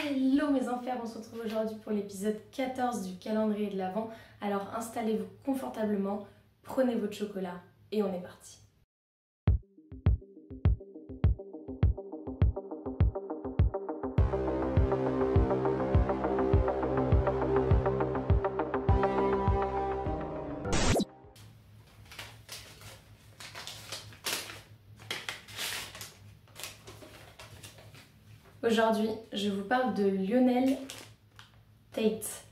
Hello mes enfers, on se retrouve aujourd'hui pour l'épisode 14 du calendrier de l'Avent. Alors installez-vous confortablement, prenez votre chocolat et on est parti. Aujourd'hui, je vous parle de Lionel Tate.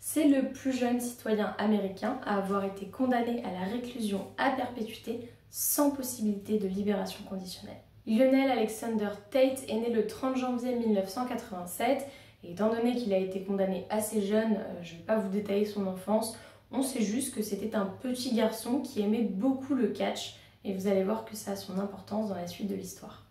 C'est le plus jeune citoyen américain à avoir été condamné à la réclusion à perpétuité sans possibilité de libération conditionnelle. Lionel Alexander Tate est né le 30 janvier 1987 et étant donné qu'il a été condamné assez jeune, je ne vais pas vous détailler son enfance, on sait juste que c'était un petit garçon qui aimait beaucoup le catch et vous allez voir que ça a son importance dans la suite de l'histoire.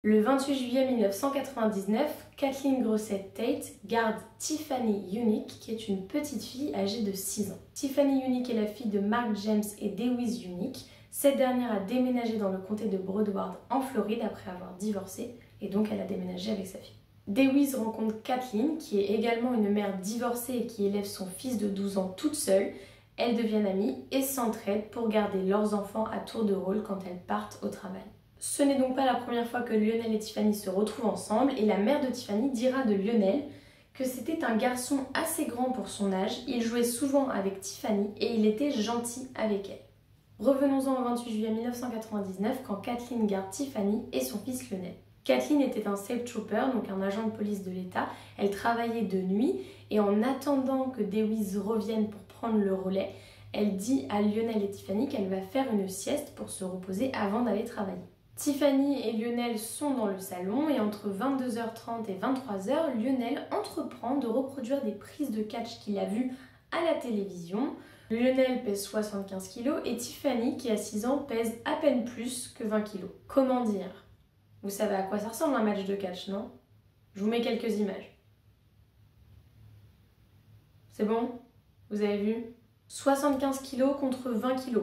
Le 28 juillet 1999, Kathleen Grosset Tate garde Tiffany Unique, qui est une petite fille âgée de 6 ans. Tiffany Unique est la fille de Mark James et Dewise Unique. Cette dernière a déménagé dans le comté de Broward en Floride après avoir divorcé et donc elle a déménagé avec sa fille. Dewise rencontre Kathleen, qui est également une mère divorcée et qui élève son fils de 12 ans toute seule. Elles deviennent amies et s'entraident pour garder leurs enfants à tour de rôle quand elles partent au travail. Ce n'est donc pas la première fois que Lionel et Tiffany se retrouvent ensemble et la mère de Tiffany dira de Lionel que c'était un garçon assez grand pour son âge, il jouait souvent avec Tiffany et il était gentil avec elle. Revenons-en au 28 juillet 1999 quand Kathleen garde Tiffany et son fils Lionel. Kathleen était un safe trooper, donc un agent de police de l'État. Elle travaillait de nuit et en attendant que Dewise revienne pour prendre le relais, elle dit à Lionel et Tiffany qu'elle va faire une sieste pour se reposer avant d'aller travailler. Tiffany et Lionel sont dans le salon et entre 22h30 et 23h, Lionel entreprend de reproduire des prises de catch qu'il a vues à la télévision. Lionel pèse 75 kg et Tiffany, qui a 6 ans, pèse à peine plus que 20 kg. Comment dire? Vous savez à quoi ça ressemble un match de catch, non? Je vous mets quelques images. C'est bon? Vous avez vu? 75 kg contre 20 kg.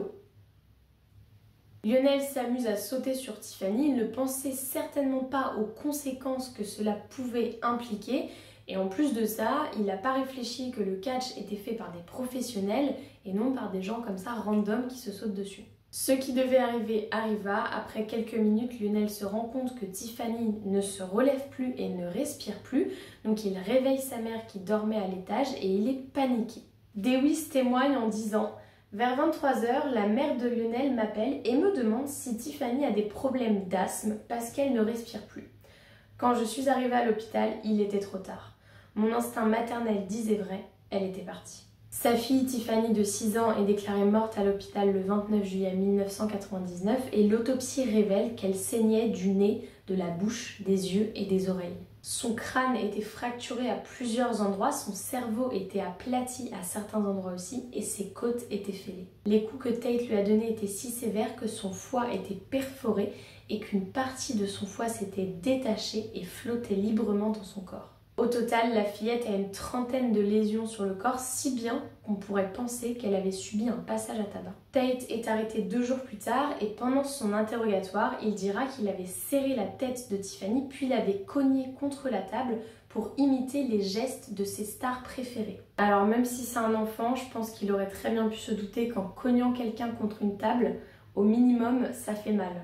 Lionel s'amuse à sauter sur Tiffany, il ne pensait certainement pas aux conséquences que cela pouvait impliquer et en plus de ça, il n'a pas réfléchi que le catch était fait par des professionnels et non par des gens comme ça random qui se sautent dessus. Ce qui devait arriver arriva, après quelques minutes, Lionel se rend compte que Tiffany ne se relève plus et ne respire plus, donc il réveille sa mère qui dormait à l'étage et il est paniqué. Dewise témoigne en disant: vers 23h, la mère de Lionel m'appelle et me demande si Tiffany a des problèmes d'asthme parce qu'elle ne respire plus. Quand je suis arrivée à l'hôpital, il était trop tard. Mon instinct maternel disait vrai, elle était partie. Sa fille Tiffany de 6 ans est déclarée morte à l'hôpital le 29 juillet 1999 et l'autopsie révèle qu'elle saignait du nez, de la bouche, des yeux et des oreilles. Son crâne était fracturé à plusieurs endroits, son cerveau était aplati à certains endroits aussi et ses côtes étaient fêlées. Les coups que Tate lui a donnés étaient si sévères que son foie était perforé et qu'une partie de son foie s'était détachée et flottait librement dans son corps. Au total, la fillette a une trentaine de lésions sur le corps, si bien qu'on pourrait penser qu'elle avait subi un passage à tabac. Tate est arrêté 2 jours plus tard et pendant son interrogatoire, il dira qu'il avait serré la tête de Tiffany puis l'avait cognée contre la table pour imiter les gestes de ses stars préférées. Alors même si c'est un enfant, je pense qu'il aurait très bien pu se douter qu'en cognant quelqu'un contre une table, au minimum, ça fait mal.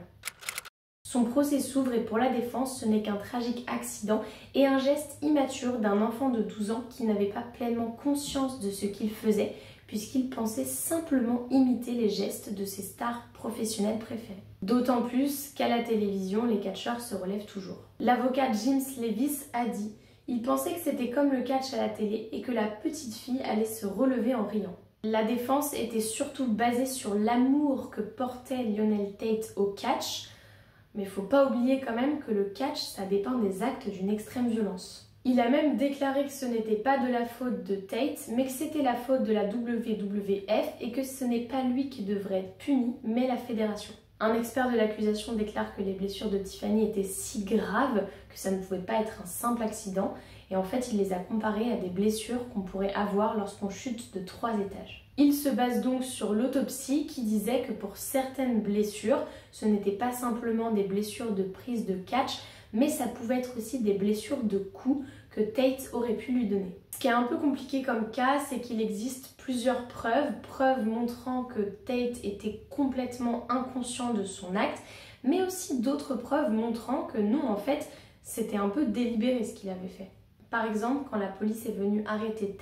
Son procès s'ouvre et pour la défense, ce n'est qu'un tragique accident et un geste immature d'un enfant de 12 ans qui n'avait pas pleinement conscience de ce qu'il faisait puisqu'il pensait simplement imiter les gestes de ses stars professionnelles préférées. D'autant plus qu'à la télévision, les catcheurs se relèvent toujours. L'avocat James Levis a dit « Il pensait que c'était comme le catch à la télé et que la petite fille allait se relever en riant ». La défense était surtout basée sur l'amour que portait Lionel Tate au catch. Mais faut pas oublier quand même que le catch, ça dépend des actes d'une extrême violence. Il a même déclaré que ce n'était pas de la faute de Tate, mais que c'était la faute de la WWF et que ce n'est pas lui qui devrait être puni, mais la fédération. Un expert de l'accusation déclare que les blessures de Tiffany étaient si graves que ça ne pouvait pas être un simple accident et en fait il les a comparées à des blessures qu'on pourrait avoir lorsqu'on chute de 3 étages. Il se base donc sur l'autopsie qui disait que pour certaines blessures, ce n'était pas simplement des blessures de prise de catch, mais ça pouvait être aussi des blessures de coups que Tate aurait pu lui donner. Ce qui est un peu compliqué comme cas, c'est qu'il existe plusieurs preuves montrant que Tate était complètement inconscient de son acte, mais aussi d'autres preuves montrant que non, en fait, c'était un peu délibéré ce qu'il avait fait. Par exemple, quand la police est venue arrêter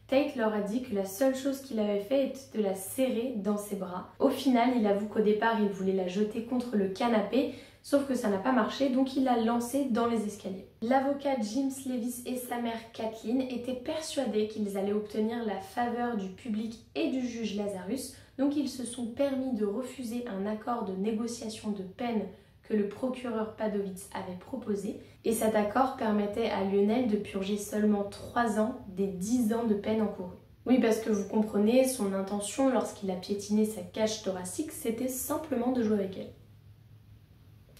Tate leur a dit que la seule chose qu'il avait fait était de la serrer dans ses bras. Au final, il avoue qu'au départ, il voulait la jeter contre le canapé, sauf que ça n'a pas marché, donc il l'a lancée dans les escaliers. L'avocat James Levis et sa mère Kathleen étaient persuadés qu'ils allaient obtenir la faveur du public et du juge Lazarus, donc ils se sont permis de refuser un accord de négociation de peine que le procureur Padovitz avait proposé, et cet accord permettait à Lionel de purger seulement 3 ans des 10 ans de peine encourue. Oui, parce que vous comprenez, son intention lorsqu'il a piétiné sa cage thoracique, c'était simplement de jouer avec elle.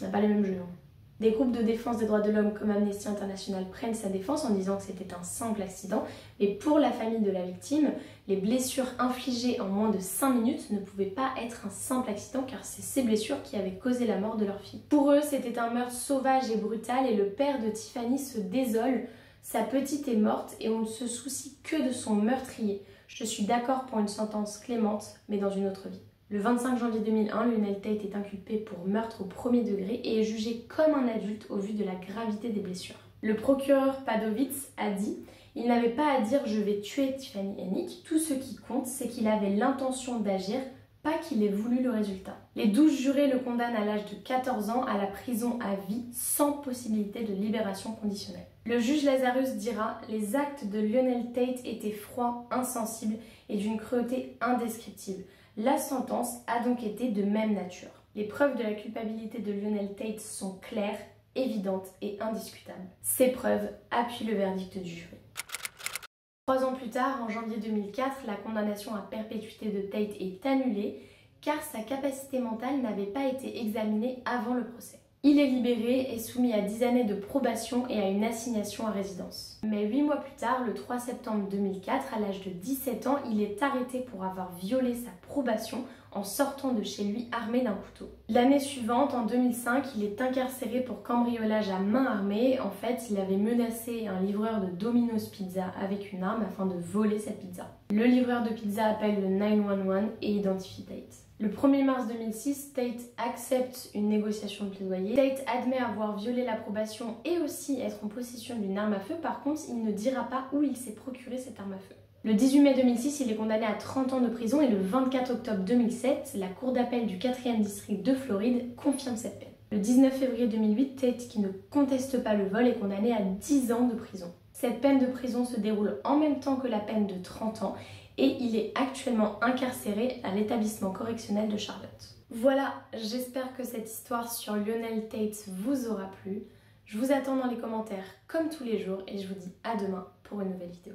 On n'a pas les mêmes jeux. Des groupes de défense des droits de l'homme comme Amnesty International prennent sa défense en disant que c'était un simple accident, mais pour la famille de la victime, les blessures infligées en moins de 5 minutes ne pouvaient pas être un simple accident car c'est ces blessures qui avaient causé la mort de leur fille. Pour eux, c'était un meurtre sauvage et brutal et le père de Tiffany se désole. Sa petite est morte et on ne se soucie que de son meurtrier. Je suis d'accord pour une sentence clémente, mais dans une autre vie. Le 25 janvier 2001, Lionel Tate est inculpé pour meurtre au premier degré et est jugé comme un adulte au vu de la gravité des blessures. Le procureur Padovitz a dit « Il n'avait pas à dire « je vais tuer Tiffany Hennick ». Tout ce qui compte, c'est qu'il avait l'intention d'agir, pas qu'il ait voulu le résultat. Les 12 jurés le condamnent à l'âge de 14 ans à la prison à vie sans possibilité de libération conditionnelle. Le juge Lazarus dira « Les actes de Lionel Tate étaient froids, insensibles et d'une cruauté indescriptible. La sentence a donc été de même nature. Les preuves de la culpabilité de Lionel Tate sont claires, évidentes et indiscutables. Ces preuves appuient le verdict du jury. 3 ans plus tard, en janvier 2004, la condamnation à perpétuité de Tate est annulée car sa capacité mentale n'avait pas été examinée avant le procès. Il est libéré et soumis à 10 années de probation et à une assignation à résidence. Mais 8 mois plus tard, le 3 septembre 2004, à l'âge de 17 ans, il est arrêté pour avoir violé sa probation en sortant de chez lui armé d'un couteau. L'année suivante, en 2005, il est incarcéré pour cambriolage à main armée. En fait, il avait menacé un livreur de Domino's Pizza avec une arme afin de voler sa pizza. Le livreur de pizza appelle le 911 et identifie Tate. Le 1er mars 2006, Tate accepte une négociation de plaidoyer. Tate admet avoir violé la probation et aussi être en possession d'une arme à feu. Par contre, il ne dira pas où il s'est procuré cette arme à feu. Le 18 mai 2006, il est condamné à 30 ans de prison et le 24 octobre 2007, la cour d'appel du 4e district de Floride confirme cette peine. Le 19 février 2008, Tate, qui ne conteste pas le vol, est condamné à 10 ans de prison. Cette peine de prison se déroule en même temps que la peine de 30 ans et il est actuellement incarcéré à l'établissement correctionnel de Charlotte. Voilà, j'espère que cette histoire sur Lionel Tate vous aura plu. Je vous attends dans les commentaires comme tous les jours et je vous dis à demain pour une nouvelle vidéo.